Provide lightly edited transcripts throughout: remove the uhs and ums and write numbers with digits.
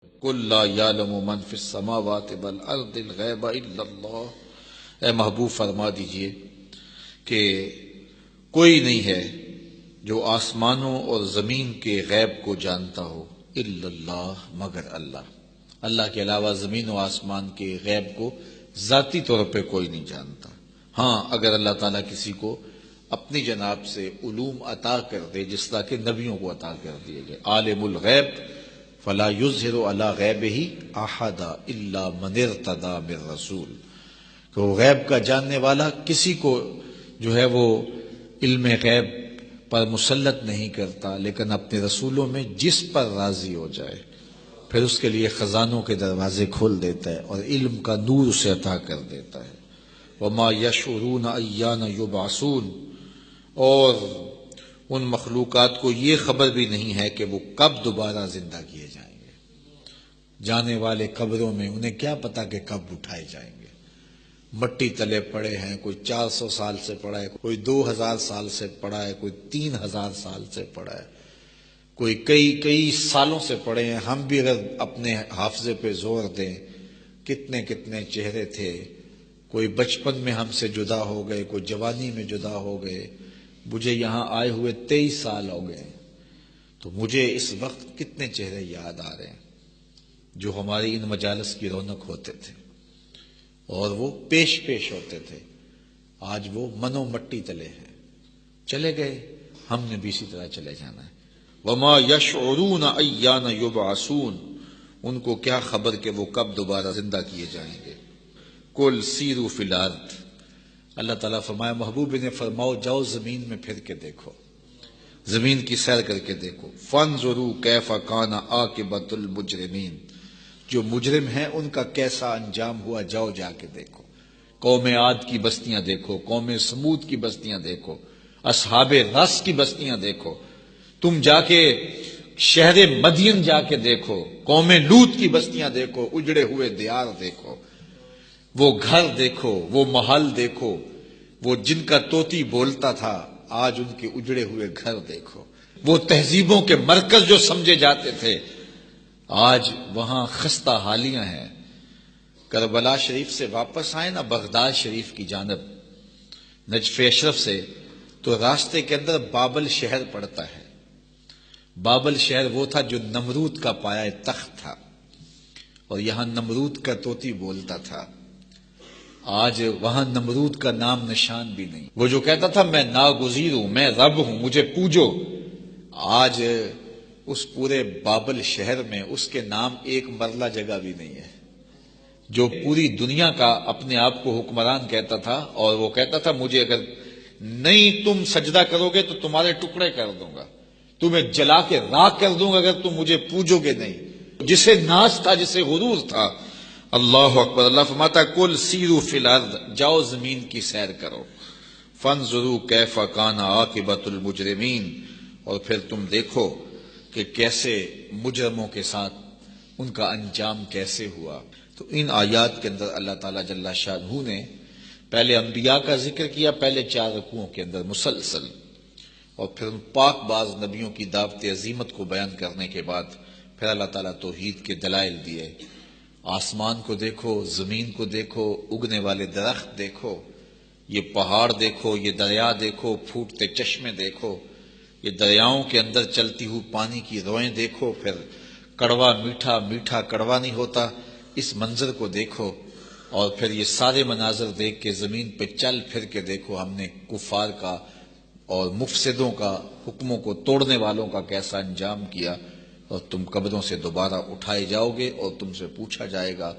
قل لا یعلم من فی السماوات والارض الغیب الا اللہ، اے محبوب فرما دیجئے کہ کوئی نہیں ہے جو آسمانوں اور زمین کے غیب کو جانتا ہو الا اللہ، مگر اللہ۔ اللہ کے علاوہ زمین و آسمان کے غیب کو ذاتی طور پہ کوئی نہیں جانتا۔ ہاں، اگر اللہ تعالیٰ کسی کو اپنی جناب سے علوم عطا کر دے جس طرح کہ نبیوں کو عطا کر دیے گئے، عالم الغیب فلا یظہر علی غیبہ احدا الا من ارتضی من رسول، کہ وہ غیب کا جاننے والا کسی کو جو ہے وہ علم غیب پر مسلط نہیں کرتا، لیکن اپنے رسولوں میں جس پر راضی ہو جائے پھر اس کے لیے خزانوں کے دروازے کھول دیتا ہے اور علم کا نور اسے عطا کر دیتا ہے۔ وما یشعرون ایان یبعثون، اور ان مخلوقات کو یہ خبر بھی نہیں ہے کہ وہ کب دوبارہ زندہ کیے جائیں گے۔ جانے والے قبروں میں انہیں کیا پتا کہ کب اٹھائے جائیں گے۔ مٹی تلے پڑے ہیں، کوئی 400 سال سے پڑا ہے، کوئی 2000 سال سے پڑا ہے، کوئی 3000 سال سے پڑا ہے، کوئی کئی سالوں سے پڑے ہیں۔ ہم بھی اگر اپنے حافظے پہ زور دیں، کتنے کتنے چہرے تھے، کوئی بچپن میں ہم سے جدا ہو گئے، کوئی جوانی میں جدا ہو گئے۔ مجھے یہاں آئے ہوئے 23 سال ہو گئے، تو مجھے اس وقت کتنے چہرے یاد آ رہے ہیں جو ہماری ان مجالس کی رونق ہوتے تھے اور وہ پیش ہوتے تھے۔ آج وہ منو مٹی تلے ہیں، چلے گئے، ہم نے بھی اسی طرح چلے جانا ہے۔ وما یشعرون ایان یبعثون، ان کو کیا خبر کہ وہ کب دوبارہ زندہ کیے جائیں گے۔ قل سیروا فی الارض، اللہ تعالیٰ فرمایا محبوب نے فرماؤ جاؤ زمین میں پھر کے دیکھو، زمین کی سیر کر کے دیکھو۔ فانظروا کیف کان عاقبۃ المجرمین، جو مجرم ہیں ان کا کیسا انجام ہوا، جاؤ جا کے دیکھو۔ قوم عاد کی بستیاں دیکھو، قوم سمود کی بستیاں دیکھو، اصحاب رس کی بستیاں دیکھو، تم جا کے شہر مدین جا کے دیکھو، قوم لوط کی بستیاں دیکھو، اجڑے ہوئے دیار دیکھو، وہ گھر دیکھو، وہ محل دیکھو، وہ جن کا طوطی بولتا تھا آج ان کے اجڑے ہوئے گھر دیکھو، وہ تہذیبوں کے مرکز جو سمجھے جاتے تھے آج وہاں خستہ حالیاں ہیں۔ کربلا شریف سے واپس آئے نا بغداد شریف کی جانب نجف اشرف سے، تو راستے کے اندر بابل شہر پڑتا ہے۔ بابل شہر وہ تھا جو نمرود کا پایا تخت تھا، اور یہاں نمرود کا طوطی بولتا تھا۔ آج وہاں نمرود کا نام نشان بھی نہیں۔ وہ جو کہتا تھا میں ناگزیر ہوں، میں رب ہوں، مجھے پوجو، آج اس پورے بابل شہر میں اس کے نام ایک مرلہ جگہ بھی نہیں ہے۔ جو پوری دنیا کا اپنے آپ کو حکمران کہتا تھا، اور وہ کہتا تھا مجھے اگر نہیں تم سجدہ کرو گے تو تمہارے ٹکڑے کر دوں گا، تمہیں جلا کے راکھ کر دوں گا اگر تم مجھے پوجو گے نہیں۔ جسے ناز تھا، جسے غرور تھا۔ اللہ اکبر، اللہ فرماتا ہے قل سیروا فی الارض، جاؤ زمین کی سیر کرو۔ فانظروا کیف کان عاقبۃ المجرمین، اور پھر تم دیکھو کہ کیسے مجرموں کے ساتھ ان کا انجام کیسے ہوا۔ تو ان آیات کے اندر اللہ تعالیٰ جل شانہ نے پہلے انبیاء کا ذکر کیا، پہلے 4 رکوعوں کے اندر مسلسل، اور پھر ان پاک باز نبیوں کی دعوت عظیمت کو بیان کرنے کے بعد پھر اللہ تعالیٰ توحید کے دلائل دیے۔ آسمان کو دیکھو، زمین کو دیکھو، اگنے والے درخت دیکھو، یہ پہاڑ دیکھو، یہ دریا دیکھو، پھوٹتے چشمے دیکھو، یہ دریاؤں کے اندر چلتی ہوئی پانی کی روئیں دیکھو، پھر کڑوا میٹھا، میٹھا کڑوا نہیں ہوتا، اس منظر کو دیکھو، اور پھر یہ سارے مناظر دیکھ کے زمین پہ چل پھر کے دیکھو ہم نے کفار کا اور مفسدوں کا، حکموں کو توڑنے والوں کا کیسا انجام کیا، اور تم قبروں سے دوبارہ اٹھائے جاؤ گے اور تم سے پوچھا جائے گا۔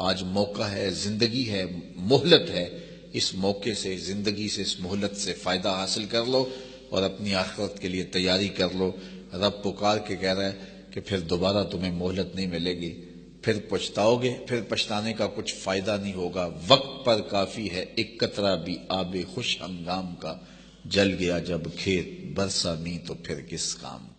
آج موقع ہے، زندگی ہے، مہلت ہے، اس موقع سے، زندگی سے، اس مہلت سے فائدہ حاصل کر لو اور اپنی آخرت کے لیے تیاری کر لو۔ رب پکار کے کہہ رہا ہے کہ پھر دوبارہ تمہیں مہلت نہیں ملے گی، پھر پچھتاؤ گے، پھر پچھتانے کا کچھ فائدہ نہیں ہوگا۔ وقت پر کافی ہے ایک قطرہ بھی آب خوش ہنگام کا، جل گیا جب کھیت برسا نہیں تو پھر کس کام کا۔